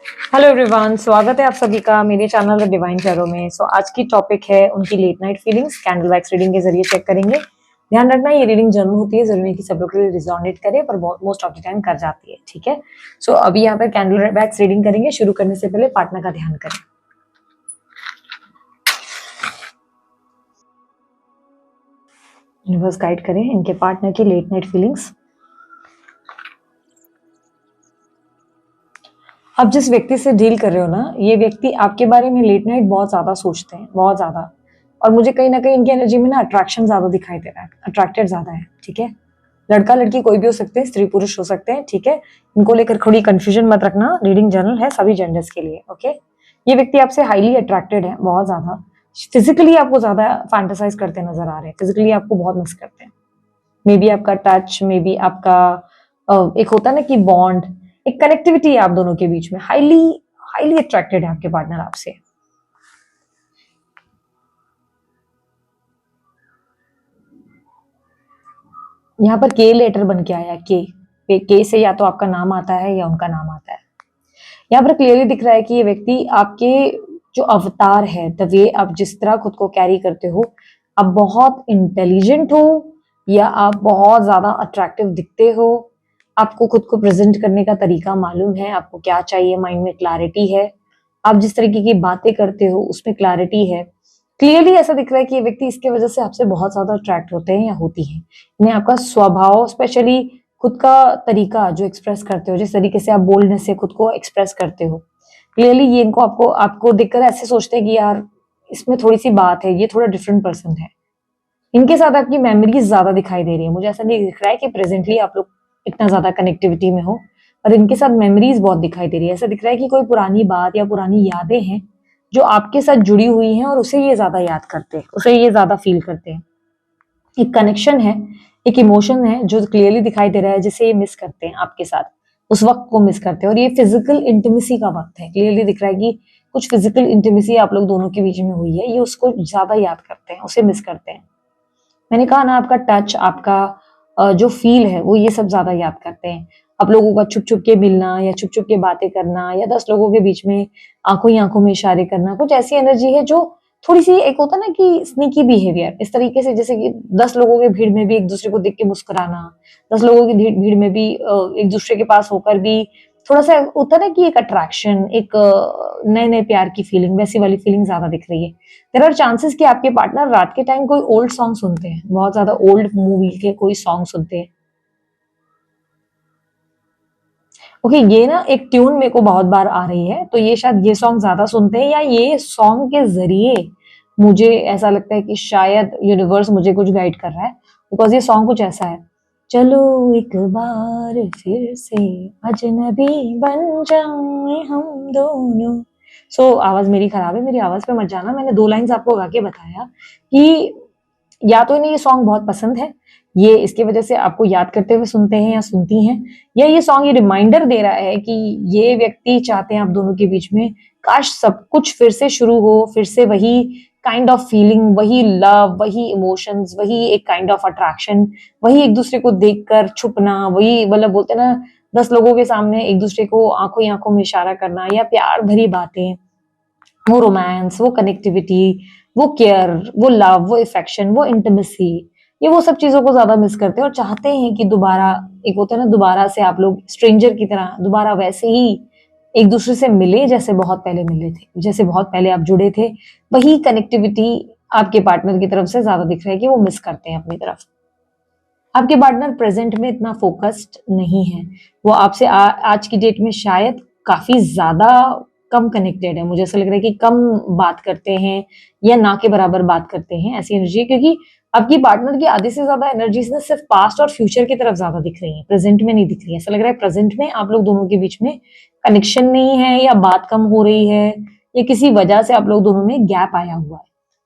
Hello everyone, स्वागत है आप सभी का मेरे चैनल द डिवाइन टैरो में। आज की टॉपिक है उनकी late night feelings. Candle wax reading के जरिए चेक करेंगे। ध्यान रखना, ये रीडिंग जनरल होती है, जरूरी नहीं कि सब लोग के लिए रिजोनेट करे, पर मोस्ट ऑफ द टाइम कर जाती है। ठीक है, अभी यहाँ पर कैंडल वैक्स रीडिंग करेंगे। शुरू करने से पहले पार्टनर का ध्यान करें। यूनिवर्स गाइड करें इनके पार्टनर की लेट नाइट फीलिंग्स। आप जिस व्यक्ति से डील कर रहे हो ना, ये व्यक्ति आपके बारे में लेट नाइट बहुत ज्यादा सोचते हैं, बहुत ज्यादा। और मुझे कहीं ना कहीं इनकी एनर्जी में ना अट्रैक्शन ज्यादा दिखाई दे रहा है, अट्रैक्टेड ज्यादा है। ठीक है, लड़का लड़की कोई भी हो सकते हैं, स्त्री पुरुष हो सकते हैं। ठीक है, इनको लेकर थोड़ी कंफ्यूजन मत रखना, रीडिंग जनरल है सभी जेंडर्स के लिए। ओके, ये व्यक्ति आपसे हाईली अट्रैक्टेड है, बहुत ज्यादा। फिजिकली आपको ज्यादा फैंटेसाइज करते नजर आ रहे हैं, फिजिकली आपको बहुत मिस करते हैं। मे बी आपका टच, मे बी आपका एक होता है ना कि बॉन्ड, एक कनेक्टिविटी है आप दोनों के बीच में। हाईली हाईली अट्रैक्टेड है आपके पार्टनर आपसे। यहाँ पर के लेटर बन के आया, के से या तो आपका नाम आता है या उनका नाम आता है। यहाँ पर क्लियरली दिख रहा है कि ये व्यक्ति आपके जो अवतार है, द वे आप जिस तरह खुद को कैरी करते हो, आप बहुत इंटेलिजेंट हो या आप बहुत ज्यादा अट्रैक्टिव दिखते हो। आपको खुद को प्रेजेंट करने का तरीका मालूम है, आपको क्या चाहिए, माइंड में क्लैरिटी है। आप जिस तरीके की बातें करते हो उसमें क्लैरिटी है। क्लियरली ऐसा दिख रहा है कि ये व्यक्ति इसके वजह से आपसे बहुत ज्यादा अट्रैक्ट होते हैं या होती है। इन्हें आपका स्वभाव, स्पेशली खुद का तरीका जो एक्सप्रेस करते हो, जिस तरीके से आप बोल्डनेस से खुद को एक्सप्रेस करते हो, क्लियरली ये इनको आपको आपको देखकर ऐसे सोचते हैं कि यार इसमें थोड़ी सी बात है, ये थोड़ा डिफरेंट पर्सन है। इनके साथ आपकी मेमोरीज ज्यादा दिखाई दे रही है। मुझे ऐसा नहीं दिख रहा है कि प्रेजेंटली आप लोग इतना ज्यादा कनेक्टिविटी में हो, और इनके साथ मेमोरीज बहुत दिखाई दे रही है। ऐसा दिख रहा है कि कोई पुरानी बात या पुरानी यादें हैं जो आपके साथ जुड़ी हुई हैं, और उसे ये ज्यादा याद करते हैं, उसे ये ज्यादा फील करते हैं। एक कनेक्शन है, एक इमोशन है जो क्लियरली दिखाई दे रहा है, जिसे ये मिस करते हैं आपके साथ, उस वक्त को मिस करते हैं। और ये फिजिकल इंटीमेसी का वक्त है। क्लियरली दिख रहा है कि कुछ फिजिकल इंटीमेसी आप लोग दोनों के बीच में हुई है, ये उसको ज्यादा याद करते हैं, उसे मिस करते हैं। मैंने कहा ना, आपका टच, आपका जो फील है, वो ये सब ज्यादा याद करते हैं। आप लोगों का छुप छुप के मिलना या छुप छुप के बातें करना या 10 लोगों के बीच में आंखों ही आंखों में इशारे करना, कुछ ऐसी एनर्जी है जो थोड़ी सी, एक होता ना कि स्नीकी बिहेवियर, इस तरीके से, जैसे कि 10 लोगों के भीड़ में भी एक दूसरे को देख के मुस्कुराना, 10 लोगों की भीड़ में भी एक दूसरे के पास होकर भी थोड़ा सा होता है ना कि एक अट्रैक्शन, एक नए नए प्यार की फीलिंग, वैसी वाली फीलिंग ज्यादा दिख रही है। देयर आर चांसेस कि आपके पार्टनर रात के टाइम कोई ओल्ड सॉन्ग सुनते हैं, बहुत ज्यादा ओल्ड मूवी के कोई सॉन्ग सुनते हैं। ओके, ये ना एक ट्यून मेरे को बहुत बार आ रही है, तो ये शायद ये सॉन्ग ज्यादा सुनते हैं, या ये सॉन्ग के जरिए मुझे ऐसा लगता है कि शायद यूनिवर्स मुझे कुछ गाइड कर रहा है। बिकॉज ये सॉन्ग कुछ ऐसा है, चलो एक बार फिर से अजनबी बन जाए हम दोनों। आवाज मेरी खराब है, मेरी आवाज पे मत जाना। मैंने 2 लाइंस आपको गा के बताया कि या तो इन्हें ये सॉन्ग बहुत पसंद है, ये इसकी वजह से आपको याद करते हुए सुनते हैं या सुनती हैं, या ये सॉन्ग ये रिमाइंडर दे रहा है कि ये व्यक्ति चाहते हैं आप दोनों के बीच में काश सब कुछ फिर से शुरू हो, फिर से वही काइंड ऑफ फीलिंग, वही लव, वही इमोशंस, वही एक काइंड ऑफ अट्रैक्शन, वही एक दूसरे को देखकर छुपना, वही मतलब बोलते हैं ना 10 लोगों के सामने एक दूसरे को आंखों ही आंखों में इशारा करना, या प्यार भरी बातें, वो रोमांस, वो कनेक्टिविटी, वो केयर, वो लव, वो इफेक्शन, वो इंटीमेसी, ये वो सब चीजों को ज्यादा मिस करते हैं और चाहते हैं कि दोबारा, एक होता है ना, दोबारा से आप लोग स्ट्रेंजर की तरह दोबारा वैसे ही एक दूसरे से मिले जैसे बहुत पहले मिले थे, जैसे बहुत पहले आप जुड़े थे। वही कनेक्टिविटी आपके पार्टनर की तरफ से ज्यादा दिख रहा है कि वो मिस करते हैं अपनी तरफ। आपके पार्टनर प्रेजेंट में इतना फोकस्ड नहीं है, वो आपसे आज की डेट में शायद काफी ज्यादा कम कनेक्टेड है। मुझे ऐसा लग रहा है कि कम बात करते हैं या ना के बराबर बात करते हैं, ऐसी एनर्जी है। क्योंकि आपकी पार्टनर की आधी से ज्यादा एनर्जीज ना सिर्फ पास्ट और फ्यूचर की तरफ ज्यादा दिख रही है, प्रेजेंट में नहीं दिख रही है। ऐसा लग रहा है प्रेजेंट में आप लोग दोनों के बीच में कनेक्शन नहीं है, या बात कम हो रही है, या किसी वजह से आप लोग दोनों में गैप आया हुआ है।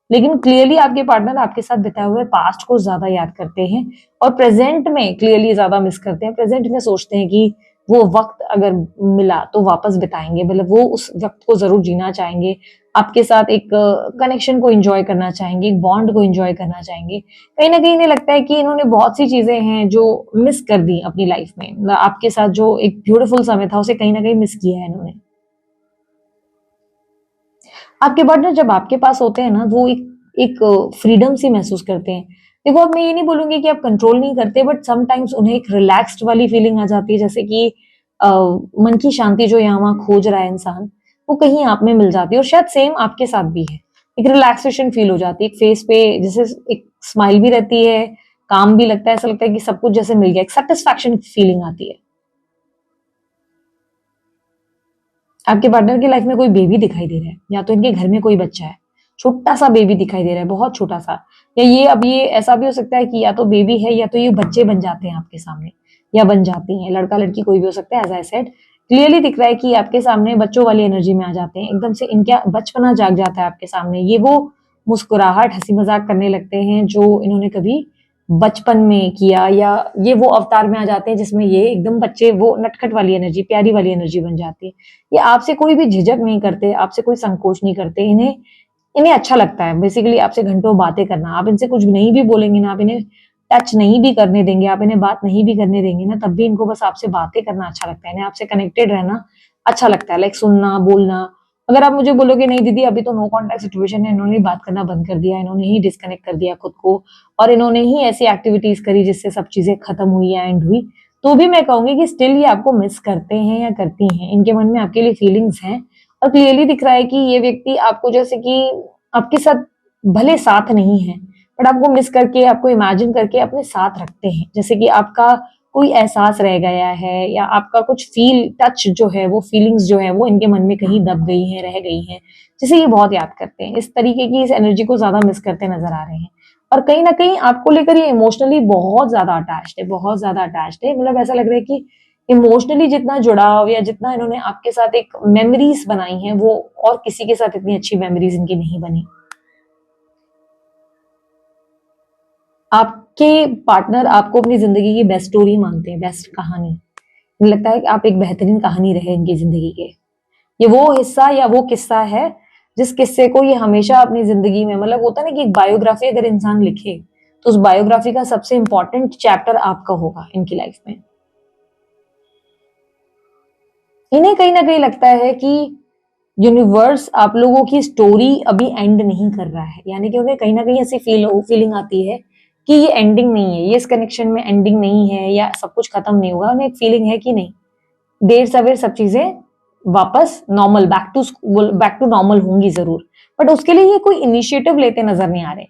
लेकिन क्लियरली आपके पार्टनर आपके साथ बिताए हुए पास्ट को ज्यादा याद करते हैं, और प्रेजेंट में क्लियरली ज्यादा मिस करते हैं। प्रेजेंट में सोचते हैं कि वो वक्त अगर मिला तो वापस बिताएंगे, मतलब वो उस वक्त को जरूर जीना चाहेंगे, आपके साथ एक कनेक्शन को एंजॉय करना चाहेंगे, एक बॉन्ड को एंजॉय करना चाहेंगे। कहीं ना कहीं इन्हें लगता है कि इन्होंने बहुत सी चीजें हैं जो मिस कर दी अपनी लाइफ में, आपके साथ जो एक ब्यूटीफुल समय था उसे कहीं ना कहीं मिस किया है इन्होंने। आपके पार्टनर जब आपके पास होते हैं ना, वो एक एक फ्रीडम सी महसूस करते हैं। देखो, अब मैं ये नहीं बोलूँगी कि आप कंट्रोल नहीं करते, बट समटाइम्स उन्हें एक रिलैक्स्ड वाली फीलिंग आ जाती है, जैसे कि मन की शांति जो यहाँ-वहाँ खोज रहा है इंसान, वो कहीं आप में मिल जाती है, और शायद सेम आपके साथ भी है। एक रिलैक्सेशन फील हो जाती है, एक फेस पे जैसे एक स्माइल भी रहती है, काम भी लगता है, ऐसा लगता है कि सब कुछ जैसे मिल गया, एक सैटिस्फैक्शन फीलिंग आती है। आपके पार्टनर की लाइफ में कोई बेबी दिखाई दे रहा है, या तो इनके घर में कोई बच्चा है, छोटा सा बेबी दिखाई दे रहा है, बहुत छोटा सा, या ये अब ये ऐसा भी हो सकता है कि या तो बेबी है या तो ये बच्चे बन जाते हैं आपके सामने, या बन जाती हैं, लड़का लड़की कोई भी हो सकता है। एज आई सेड, क्लियरली दिख रहा है कि आपके सामने बच्चों वाली एनर्जी में आ जाते हैं, एकदम से इनका बचपना जाग जाता है आपके सामने। ये वो मुस्कुराहट, हंसी मजाक करने लगते हैं जो इन्होंने कभी बचपन में किया, या ये वो अवतार में आ जाते हैं जिसमें ये एकदम बच्चे, वो नटखट वाली एनर्जी, प्यारी वाली एनर्जी बन जाती है। ये आपसे कोई भी झिझक नहीं करते, आपसे कोई संकोच नहीं करते, इन्हें इन्हें अच्छा लगता है बेसिकली आपसे घंटों बातें करना। आप इनसे कुछ नहीं भी बोलेंगे ना, आप इन्हें टच नहीं भी करने देंगे, आप इन्हें बात नहीं भी करने देंगे ना, तब भी इनको बस आपसे बातें करना अच्छा लगता है, इन्हें आपसे कनेक्टेड रहना अच्छा लगता है, लाइक सुनना, बोलना। अगर आप मुझे बोलोगे नहीं दीदी अभी तो नो कॉन्टैक्ट सिचुएशन है, इन्होंने बात करना बंद कर दिया, इन्होंने ही डिस्कनेक्ट कर दिया खुद को, और इन्होंने ही ऐसी एक्टिविटीज करी जिससे सब चीजें खत्म हुई या एंड हुई, तो भी मैं कहूंगी कि स्टिल ये आपको मिस करते हैं या करती हैं, इनके मन में आपके लिए फीलिंग्स हैं, और क्लियरली दिख रहा है कि ये व्यक्ति आपको जैसे कि आपके साथ भले साथ नहीं है, बट आपको मिस करके, आपको इमेजिन करके अपने साथ रखते हैं, जैसे कि आपका कोई एहसास रह गया है, या आपका कुछ फील टच जो है, वो फीलिंग्स जो है वो इनके मन में कहीं दब गई हैं, रह गई हैं, जिसे ये बहुत याद करते हैं, इस तरीके की इस एनर्जी को ज्यादा मिस करते नजर आ रहे हैं। और कहीं ना कहीं आपको लेकर ये इमोशनली बहुत ज्यादा अटैच्ड है, बहुत ज्यादा अटैच्ड है, मतलब ऐसा लग रहा है कि इमोशनली जितना जुड़ाव, या जितना इन्होंने आपके साथ एक मेमोरीज बनाई हैं, वो और किसी के साथ इतनी अच्छी मेमोरीज इनकी नहीं बनी। आपके पार्टनर आपको अपनी जिंदगी की बेस्ट स्टोरी मानते हैं, बेस्ट कहानी, मुझे लगता है कि आप एक बेहतरीन कहानी रहे इनकी जिंदगी के। ये वो हिस्सा या वो किस्सा है जिस किस्से को ये हमेशा अपनी जिंदगी में, मतलब होता है ना कि एक बायोग्राफी अगर इंसान लिखे, तो उस बायोग्राफी का सबसे इंपॉर्टेंट चैप्टर आपका होगा इनकी लाइफ में। इन्हें कहीं ना कहीं लगता है कि यूनिवर्स आप लोगों की स्टोरी अभी एंड नहीं कर रहा है, यानी कि उन्हें कहीं ना कहीं ऐसी फीलिंग आती है कि ये एंडिंग नहीं है, ये इस कनेक्शन में एंडिंग नहीं है, या सब कुछ खत्म नहीं होगा। उन्हें एक फीलिंग है कि नहीं, देर सवेर सब चीजें वापस नॉर्मल, बैक टू नॉर्मल होंगी जरूर, बट उसके लिए ये कोई इनिशिएटिव लेते नजर नहीं आ रहे।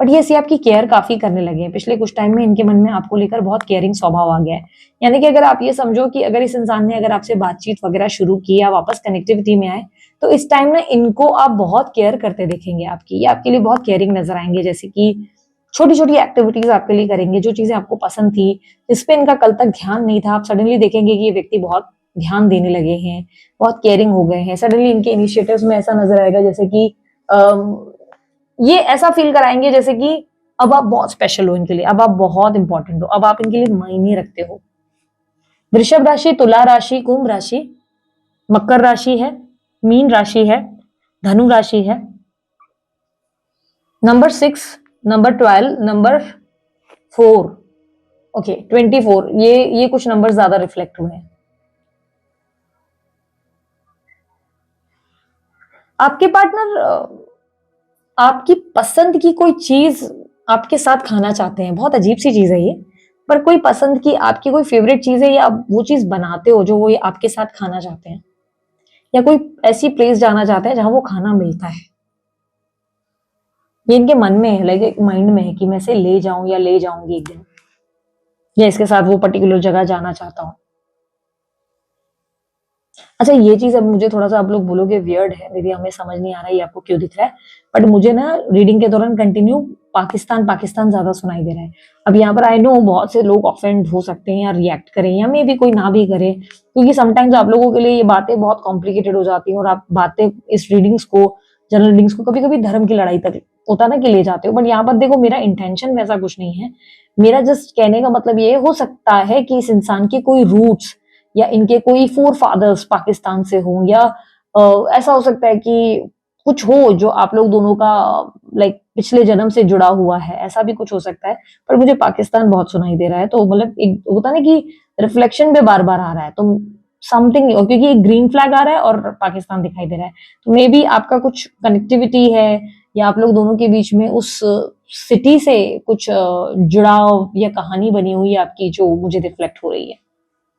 बट ये सी आपकी केयर काफी करने लगे हैं पिछले कुछ टाइम में, इनके मन में आपको लेकर बहुत केयरिंग स्वभाव आ गया है। यानी कि अगर आप ये समझो कि अगर इस इंसान ने अगर आपसे बातचीत वगैरह शुरू की या वापस कनेक्टिविटी में आए, तो इस टाइम ना इनको आप बहुत केयर करते देखेंगे, आपकी, ये आपके लिए बहुत केयरिंग नजर आएंगे, जैसे कि छोटी छोटी एक्टिविटीज आपके लिए करेंगे, जो चीजें आपको पसंद थी, जिस पे इनका कल तक ध्यान नहीं था, आप सडनली देखेंगे कि ये व्यक्ति बहुत ध्यान देने लगे हैं, बहुत केयरिंग हो गए हैं। सडनली इनके इनिशिएटिव्स में ऐसा नजर आएगा जैसे कि ये ऐसा फील कराएंगे जैसे कि अब आप बहुत स्पेशल हो इनके लिए, अब आप बहुत इंपॉर्टेंट हो, अब आप इनके लिए मायने रखते हो। वृषभ राशि, तुला राशि, कुंभ राशि, मकर राशि है, मीन राशि है, धनु राशि है, नंबर 6, नंबर 12, नंबर 4, ओके 24, ये कुछ नंबर ज्यादा रिफ्लेक्ट हुए हैं। आपके पार्टनर आपकी पसंद की कोई चीज आपके साथ खाना चाहते हैं, बहुत अजीब सी चीज है ये, पर कोई पसंद की आपकी कोई फेवरेट चीज है, या आप वो चीज बनाते हो जो वो ये आपके साथ खाना चाहते हैं, या कोई ऐसी प्लेस जाना चाहते हैं जहां वो खाना मिलता है। ये इनके मन में है, लाइक एक माइंड में है कि मैं इसे ले जाऊं या ले जाऊंगी एक दिन, या इसके साथ वो पर्टिकुलर जगह जाना चाहता हूँ। अच्छा, ये चीज अब मुझे थोड़ा सा आप लोग बोलोगे वियर्ड है दीदी, हमें समझ नहीं आ रहा है ये आपको क्यों दिख रहा है, बट मुझे ना रीडिंग के दौरान कंटिन्यू पाकिस्तान पाकिस्तान ज्यादा सुनाई दे रहा है। अब यहाँ पर आई नो बहुत से लोग ऑफेंड हो सकते हैं, या रिएक्ट करें, या मे भी कोई ना भी करे, क्योंकि समटाइम्स आप लोगों के लिए ये बातें बहुत कॉम्प्लिकेटेड हो जाती हैं, और आप बातें इस रीडिंग्स को, जनरल रीडिंग्स को कभी कभी धर्म की लड़ाई तक होता ना कि ले जाते हो, बट यहाँ पर देखो मेरा इंटेंशन वैसा कुछ नहीं है। मेरा जस्ट कहने का मतलब ये हो सकता है कि इस इंसान के कोई रूट्स, या इनके कोई फोर फादर्स पाकिस्तान से हो, या ऐसा हो सकता है कि कुछ हो जो आप लोग दोनों का लाइक पिछले जन्म से जुड़ा हुआ है, ऐसा भी कुछ हो सकता है। पर मुझे पाकिस्तान बहुत सुनाई दे रहा है, तो मतलब एक होता है ना कि रिफ्लेक्शन में बार बार आ रहा है, तो समथिंग, और क्योंकि एक ग्रीन फ्लैग आ रहा है और पाकिस्तान दिखाई दे रहा है, तो मे बी आपका कुछ कनेक्टिविटी है या आप लोग दोनों के बीच में उस सिटी से कुछ जुड़ाव या कहानी बनी हुई है आपकी, जो मुझे रिफ्लेक्ट हो रही है।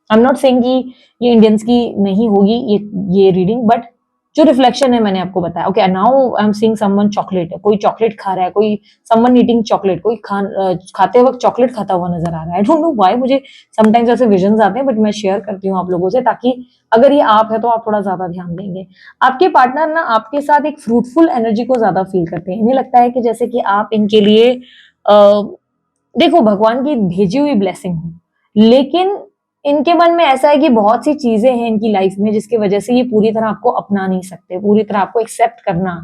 आई एम नॉट सेइंग कि ये इंडियंस की नहीं होगी ये रीडिंग, बट जो रिफ्लेक्शन है मैंने आपको बताया। Okay, now I am seeing someone chocolate, कोई चॉकलेट खा रहा है, कोई समवन ईटिंग चॉकलेट, कोई खाते वक्त चॉकलेट खाता हुआ नजर आ रहा है। आई डोंट नो व्हाई मुझे समटाइम्स ऐसे विजन्स आते हैं, बट मैं शेयर करती हूँ आप लोगों से, ताकि अगर ये आप है तो आप थोड़ा ज्यादा ध्यान देंगे। आपके पार्टनर ना आपके साथ एक फ्रूटफुल एनर्जी को ज्यादा फील करते हैं। इन्हें लगता है कि जैसे कि आप इनके लिए देखो भगवान की भेजी हुई ब्लेसिंग हो, लेकिन इनके मन में ऐसा है कि बहुत सी चीजें हैं इनकी लाइफ में जिसकी वजह से ये पूरी तरह आपको अपना नहीं सकते, पूरी तरह आपको एक्सेप्ट करना,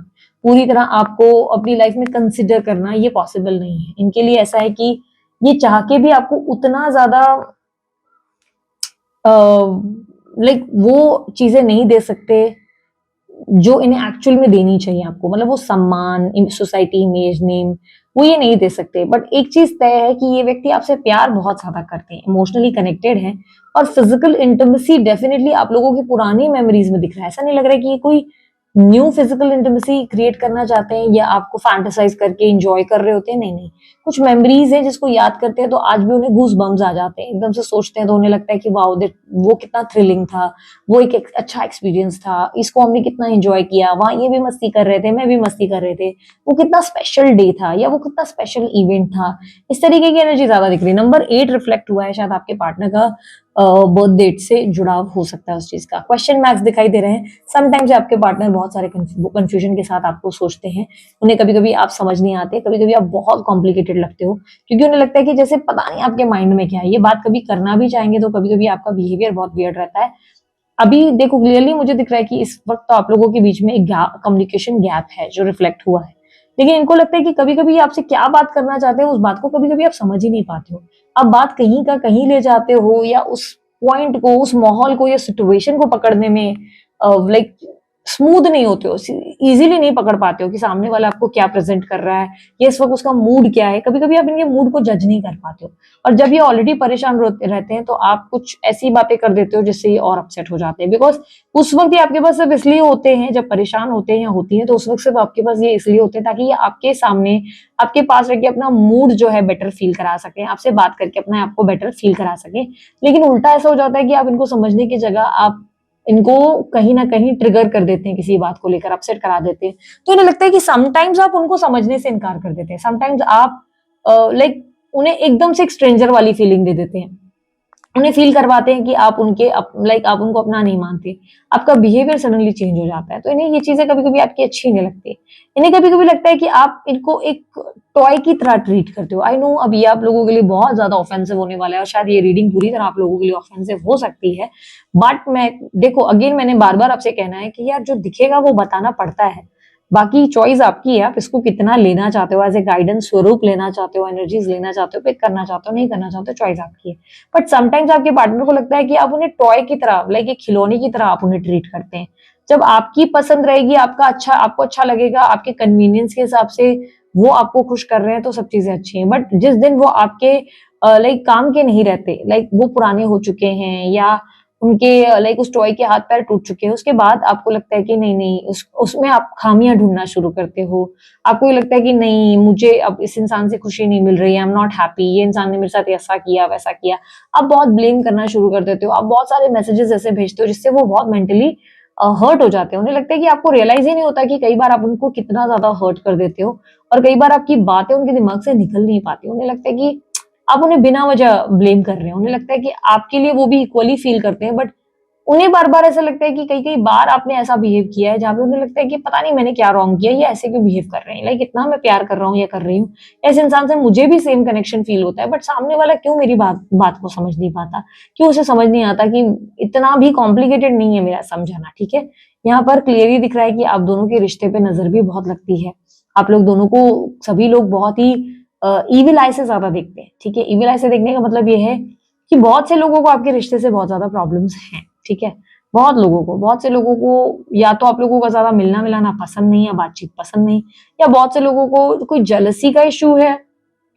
पूरी तरह आपको अपनी लाइफ में कंसिडर करना ये पॉसिबल नहीं है। इनके लिए ऐसा है कि ये चाह के भी आपको उतना ज्यादा लाइक वो चीजें नहीं दे सकते जो इन्हें एक्चुअल में देनी चाहिए आपको, मतलब वो सम्मान, सोसाइटी इमेज, नेम, वो ये नहीं दे सकते। बट एक चीज तय है कि ये व्यक्ति आपसे प्यार बहुत ज्यादा करते हैं, इमोशनली कनेक्टेड हैं, और फिजिकल इंटीमेसी डेफिनेटली आप लोगों की पुरानी मेमोरीज में दिख रहा है। ऐसा नहीं लग रहा है कि ये कोई न्यू फिजिकल इंटीमेसी क्रिएट करना चाहते हैं या आपको फैंटेसाइज करके इंजॉय कर रहे होते हैं, नहीं नहीं। कुछ मेमोरीज हैं जिसको याद करते हैं तो आज भी उन्हें गूज बम्स आ जाते हैं, एकदम से सोचते हैं तो उन्हें लगता है कि वाओ, वो कितना थ्रिलिंग था, वो एक अच्छा एक्सपीरियंस था, इसको हमने कितना एंजॉय किया, वहां ये भी मस्ती कर रहे थे, मैं भी मस्ती कर रहे थे, वो कितना स्पेशल डे था या वो कितना स्पेशल इवेंट था। इस तरीके की एनर्जी ज्यादा दिख रही है। नंबर 8 रिफ्लेक्ट हुआ है, शायद आपके पार्टनर का बर्थ डेट से जुड़ाव हो सकता है उस चीज का। क्वेश्चन मार्क्स दिखाई दे रहे हैं। समटाइम्स आपके पार्टनर बहुत सारे कंफ्यूजन के साथ आपको सोचते हैं, उन्हें कभी कभी आप समझ नहीं आते, कभी कभी आप बहुत कॉम्प्लिकेटेड लगते हो, क्योंकि उन्हें लगता है कि जैसे पता नहीं आपके माइंड में क्या है। ये बात कभी करना भी चाहेंगे तो कभी कभी आपका बिहेवियर बहुत वियर्ड रहता है। अभी देखो क्लियरली मुझे दिख रहा है कि इस वक्त तो आप लोगों के बीच में एक कम्युनिकेशन गैप है जो रिफ्लेक्ट हुआ है, लेकिन इनको लगता है कि कभी कभी आपसे क्या बात करना चाहते हैं उस बात को कभी कभी आप समझ ही नहीं पाते हो। आप बात कहीं का कहीं ले जाते हो, या उस पॉइंट को, उस माहौल को या सिचुएशन को पकड़ने में लाइक स्मूथ नहीं होते हो, इजीली नहीं पकड़ पाते हो कि सामने वाला आपको क्या प्रेजेंट कर रहा है या इस वक्त उसका मूड क्या है। कभी कभी आप इनके मूड को जज नहीं कर पाते हो, और जब ये ऑलरेडी परेशान रहते हैं तो आप कुछ ऐसी बातें कर देते हो जिससे ये और अपसेट हो जाते हैं। बिकॉज उस वक्त ये आपके पास सिर्फ इसलिए होते हैं, जब परेशान होते हैं या होती हैं तो उस वक्त सिर्फ आपके पास ये इसलिए होते हैं ताकि ये आपके सामने, आपके पास रह के अपना मूड जो है बेटर फील करा सके, आपसे बात करके अपने आप को बेटर फील करा सके। लेकिन उल्टा ऐसा हो जाता है कि आप इनको समझने की जगह आप इनको कहीं ना कहीं ट्रिगर कर देते हैं, किसी बात को लेकर अपसेट करा देते हैं। तो इन्हें लगता है कि समटाइम्स आप उनको समझने से इनकार कर देते हैं, समटाइम्स आप लाइक उन्हें एकदम से एक स्ट्रेंजर वाली फीलिंग दे देते हैं, उन्हें फील करवाते हैं कि आप उनके लाइक आप उनको अपना नहीं मानते, आपका बिहेवियर सडनली चेंज हो जाता है। तो इन्हें ये चीजें कभी कभी आपकी अच्छी नहीं लगती। इन्हें कभी कभी लगता है कि आप इनको एक टॉय की तरह ट्रीट करते हो। आई नो अब ये आप लोगों के लिए बहुत ज्यादा ऑफेंसिव होने वाला है, और शायद ये रीडिंग पूरी तरह आप लोगों के लिए ऑफेंसिव हो सकती है, बट मैं देखो अगेन मैंने बार बार आपसे कहना है कि यार जो दिखेगा वो बताना पड़ता है, बाकी चॉइस आपकी है, आप इसको कितना लेना चाहते हो, एज ए गाइडेंस स्वरूप लेना चाहते हो, एनर्जीज लेना चाहते हो, पिक करना चाहते हो, नहीं करना चाहते हो, चॉइस आपकी है। बट समटाइम्स आपके पार्टनर को लगता है कि आप उन्हें टॉय की तरह, लाइक एक खिलौने की तरह आप उन्हें ट्रीट करते हैं। जब आपकी पसंद रहेगी, आपको अच्छा लगेगा, आपके कन्वीनियंस के हिसाब से वो आपको खुश कर रहे हैं तो सब चीजें अच्छी हैं। बट जिस दिन वो आपके लाइक काम के नहीं रहते, लाइक वो पुराने हो चुके हैं या उनके लाइक उस टॉय के हाथ पैर टूट चुके हैं, उसके बाद आपको लगता है कि नहीं नहीं उसमें आप खामियां ढूंढना शुरू करते हो। आपको ये लगता है कि नहीं, मुझे अब इस इंसान से खुशी नहीं मिल रही है, आई एम नॉट हैप्पी, ये इंसान ने मेरे साथ ऐसा किया वैसा किया। आप बहुत ब्लेम करना शुरू कर देते हो, आप बहुत सारे मैसेजेस ऐसे भेजते हो जिससे वो बहुत मेंटली हर्ट हो जाते हैं। उन्हें लगता है कि आपको रियलाइज ही नहीं होता कि कई बार आप उनको कितना ज्यादा हर्ट कर देते हो, और कई बार आपकी बातें उनके दिमाग से निकल नहीं पाती। उन्हें लगता है कि आप उन्हें बिना वजह ब्लेम कर रहे हैं, उन्हें लगता है कि आपके लिए वो भी इक्वली फील करते हैं, बट उन्हें बार-बार ऐसा लगता है कि कई-कई बार आपने ऐसा बिहेव किया है जहाँ पे उन्हें लगता है कि पता नहीं मैंने क्या रॉन्ग किया, ये ऐसे क्यों बिहेव कर रहे हैं, लाइक इतना मैं प्यार कर रहा हूँ या कर रही हूँ, ऐसे इंसान से मुझे भी सेम कनेक्शन फील होता है, बट सामने वाला क्यों मेरी बात बात को समझ नहीं पाता, क्यों उसे समझ नहीं आता कि इतना भी कॉम्प्लिकेटेड नहीं है मेरा समझाना। ठीक है, यहाँ पर क्लियरली दिख रहा है कि आप दोनों के रिश्ते पे नजर भी बहुत लगती है, आप लोग दोनों को सभी लोग बहुत ही ईविल आई से ज्यादा देखते हैं। ठीक है, ईविल आई से देखने का मतलब ये है कि बहुत से लोगों को आपके रिश्ते से बहुत ज्यादा प्रॉब्लम्स हैं। ठीक है, बहुत से लोगों को या तो आप लोगों का ज्यादा मिलना मिलाना पसंद नहीं है, बातचीत पसंद नहीं, या बहुत से लोगों को कोई जेलसी का इशू है,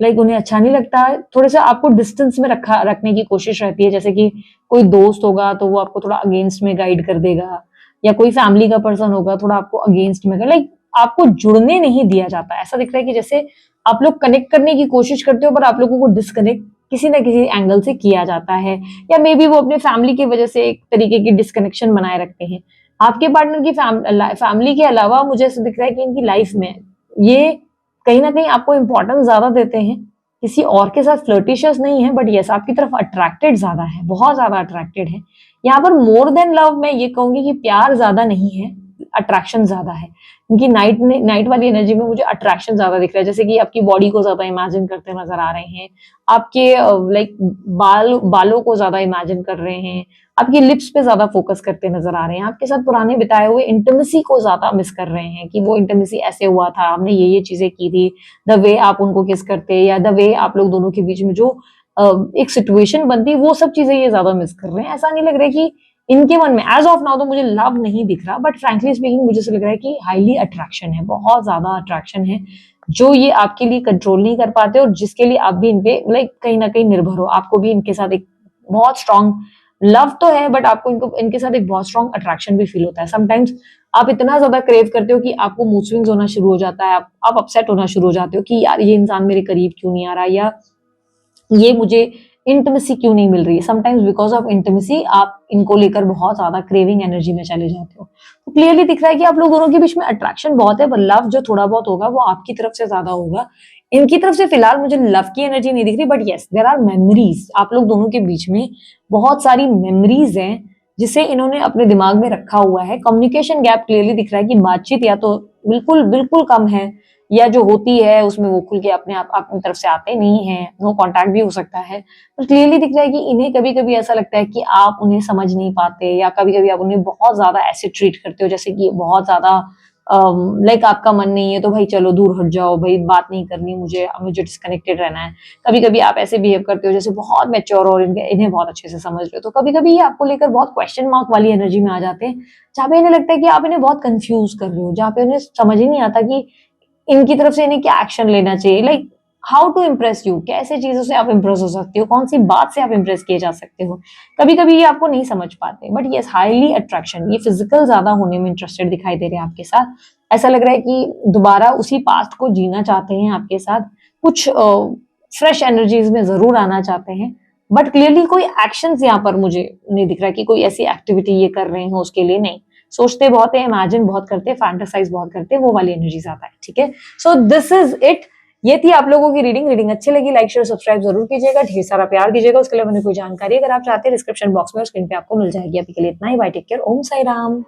लाइक उन्हें अच्छा नहीं लगता, थोड़ा सा आपको डिस्टेंस में रखने की कोशिश रहती है। जैसे कि कोई दोस्त होगा तो वो आपको थोड़ा अगेंस्ट में गाइड कर देगा, या कोई फैमिली का पर्सन होगा थोड़ा आपको अगेंस्ट में, लाइक आपको जुड़ने नहीं दिया जाता। ऐसा दिख रहा है कि जैसे आप लोग कनेक्ट करने की कोशिश करते हो पर आप लोगों को डिस्कनेक्ट किसी ना किसी एंगल से किया जाता है, या मे बी वो अपने फैमिली की वजह से एक तरीके की डिस्कनेक्शन बनाए रखते हैं। आपके पार्टनर की फैमिली के अलावा मुझे ऐसा दिख रहा है कि इनकी लाइफ में ये कहीं ना कहीं आपको इंपॉर्टेंस ज्यादा देते हैं, किसी और के साथ फ्लर्टिशियस नहीं है, बट यस आपकी तरफ अट्रैक्टेड ज्यादा है, बहुत ज्यादा अट्रैक्टेड है। यहाँ पर मोर देन लव मैं ये कहूंगी कि प्यार ज्यादा नहीं है, अट्रैक्शन ज्यादा है। क्योंकि नाइट वाली एनर्जी में मुझे अट्रैक्शन ज्यादा दिख रहा है, जैसे कि आपकी बॉडी को ज्यादा इमेजिन करते नजर आ रहे हैं, आपके लाइक बालों को ज्यादा इमेजिन कर रहे हैं, आपकी लिप्स पे ज्यादा फोकस करते नजर आ रहे हैं, आपके साथ पुराने बिताए हुए इंटीमेसी को ज्यादा मिस कर रहे हैं कि वो इंटीमेसी ऐसे हुआ था, हमने ये चीजें की थी, द वे आप उनको किस करते, या द वे आप लोग दोनों के बीच में जो एक सिचुएशन बनती, वो सब चीजें ये ज्यादा मिस कर रहे हैं। ऐसा नहीं लग रहा है कि इनके मन में एज ऑफ नाउ तो मुझे लव नहीं दिख रहा, बट फ्रैंकली स्पीकिंग मुझे से लग रहा है कि हाईली अट्रैक्शन है, बहुत ज्यादा अट्रैक्शन है, जो ये आपके लिए कंट्रोल नहीं कर पाते और जिसके लिए आप भी इनपे लाइक कहीं ना कहीं निर्भर हो। आपको भी इनके साथ एक बहुत स्ट्रांग लव तो है, बट आपको इनके साथ एक बहुत स्ट्रांग अट्रैक्शन भी फील होता है। समटाइम्स आप इतना ज्यादा क्रेव करते हो कि आपको मूड स्विंग्स होना शुरू हो जाता है, आप अपसेट होना शुरू हो जाते हो कि यार ये इंसान मेरे करीब क्यों नहीं आ रहा, या ये मुझे इंटिमेसी क्यों नहीं मिल रही है। समटाइम्स बिकॉज ऑफ इंटिमेसी आप इनको लेकर बहुत ज्यादा क्रेविंग एनर्जी में चले जाते हो। तो क्लियरली दिख रहा है कि आप लोग दोनों के बीच में अट्रैक्शन बहुत है, पर लव जो थोड़ा बहुत होगा वो आपकी तरफ से ज्यादा होगा। इनकी तरफ से फिलहाल मुझे लव की एनर्जी नहीं दिख रही, but yes there are memories, आप लोग दोनों के बीच में बहुत सारी मेमोरीज हैं जिसे इन्होंने अपने दिमाग में रखा हुआ है। कम्युनिकेशन गैप क्लियरली दिख रहा है कि बातचीत या तो बिल्कुल बिल्कुल कम है, या जो होती है उसमें वो खुल के अपने आप अपनी तरफ से आते नहीं है, नो कांटेक्ट भी हो सकता है। पर क्लियरली दिख रहा है कि इन्हें कभी कभी ऐसा लगता है कि आप उन्हें समझ नहीं पाते, या कभी कभी आप उन्हें बहुत ज्यादा ऐसे ट्रीट करते हो जैसे कि बहुत ज्यादा लाइक आपका मन नहीं है तो भाई चलो दूर हट जाओ, भाई बात नहीं करनी, मुझे मुझे डिस्कनेक्टेड रहना है। कभी कभी आप ऐसे बिहेव करते हो जैसे बहुत मैच्योर और इन्हें बहुत अच्छे से समझ रहे हो। तो कभी कभी ये आपको लेकर बहुत क्वेश्चन मार्क वाली एनर्जी में आ जाते हैं, जहाँ पे इन्हें लगता है कि आप इन्हें बहुत कंफ्यूज कर रहे हो, जहाँ पे उन्हें समझ ही नहीं आता कि इनकी तरफ से इन्हें क्या एक्शन लेना चाहिए, like how to impress you, कैसे चीजों से आप इम्प्रेस हो सकते हो, कौन सी बात से आप इम्प्रेस किए जा सकते हो। कभी कभी ये आपको नहीं समझ पाते, बट ये हाईली अट्रैक्शन, ये फिजिकल ज्यादा होने में इंटरेस्टेड दिखाई दे रहे हैं आपके साथ। ऐसा लग रहा है कि दोबारा उसी पास्ट को जीना चाहते हैं आपके साथ, कुछ फ्रेश एनर्जीज में जरूर आना चाहते हैं, बट क्लियरली कोई एक्शंस यहाँ पर मुझे नहीं दिख रहा कि कोई ऐसी एक्टिविटी ये कर रहे हो, उसके लिए नहीं। सोचते बहुत है, इमेजिन बहुत करते हैं, फैंटासाइज बहुत करते हैं, वो वाली एनर्जी आता है। ठीक है, सो दिस इज इट। ये थी आप लोगों की रीडिंग अच्छी लगी लाइक शेयर सब्सक्राइब जरूर कीजिएगा, ढेर सारा प्यार दीजिएगा। उसके लिए मैंने कोई जानकारी अगर आप चाहते हैं डिस्क्रिप्शन बॉक्स में स्क्रीन पे आपको मिल जाएगी। अभी के लिए इतना ही, बाय, टेक केयर, ओम साई राम।